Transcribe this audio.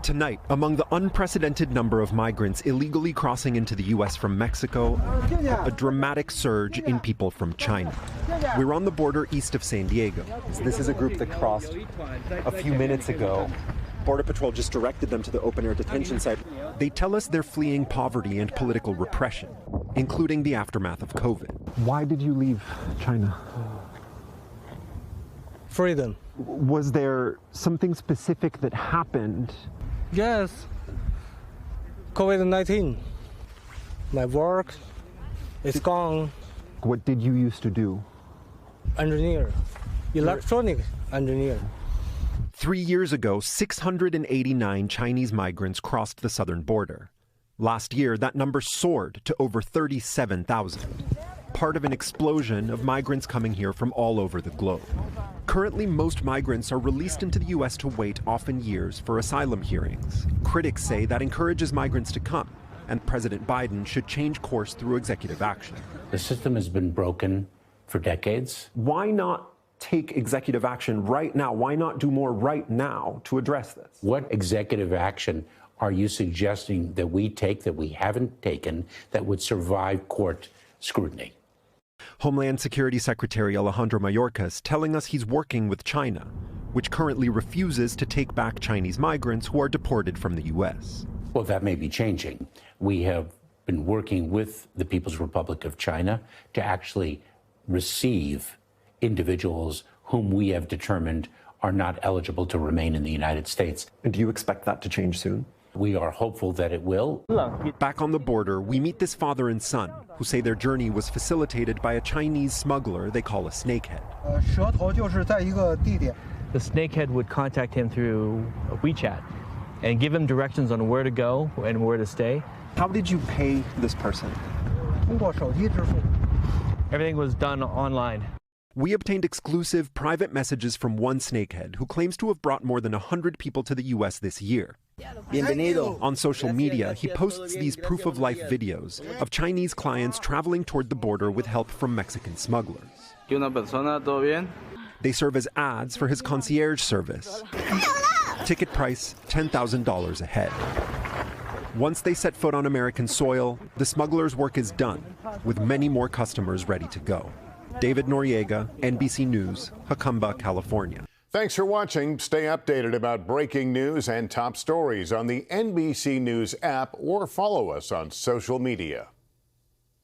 Tonight, among the unprecedented number of migrants illegally crossing into the U.S. from Mexico, a dramatic surge in people from China. We're on the border east of San Diego. This is a group that crossed a few minutes ago. Border Patrol just directed them to the open-air detention site. They tell us they're fleeing poverty and political repression, including the aftermath of COVID. Why did you leave China? Freedom. Was there something specific that happened? Yes. COVID-19. My work is gone. What did you used to do? Engineer. Electronic engineer. 3 years ago, 689 Chinese migrants crossed the southern border. Last year, that number soared to over 37,000, part of an explosion of migrants coming here from all over the globe. Currently, most migrants are released into the U.S. to wait, often years, for asylum hearings. Critics say that encourages migrants to come, and President Biden should change course through executive action. The system has been broken for decades. Why not take executive action right now? Why not do more right now to address this? What executive action are you suggesting that we take that we haven't taken that would survive court scrutiny? Homeland Security Secretary Alejandro Mayorkas telling us he's working with China, which currently refuses to take back Chinese migrants who are deported from the U.S. Well, that may be changing. We have been working with the People's Republic of China to actually receive individuals whom we have determined are not eligible to remain in the United States. And do you expect that to change soon? We are hopeful that it will. Back on the border, we meet this father and son who say their journey was facilitated by a Chinese smuggler they call a snakehead. The snakehead would contact him through WeChat and give him directions on where to go and where to stay. How did you pay this person? Everything was done online. We obtained exclusive private messages from one snakehead who claims to have brought more than 100 people to the U.S. this year. On social media, he posts these proof-of-life videos of Chinese clients traveling toward the border with help from Mexican smugglers. They serve as ads for his concierge service. Ticket price, $10,000 a head. Once they set foot on American soil, the smugglers' work is done, with many more customers ready to go. David Noriega, NBC News, Jacumba, California. Thanks for watching. Stay updated about breaking news and top stories on the NBC News app or follow us on social media.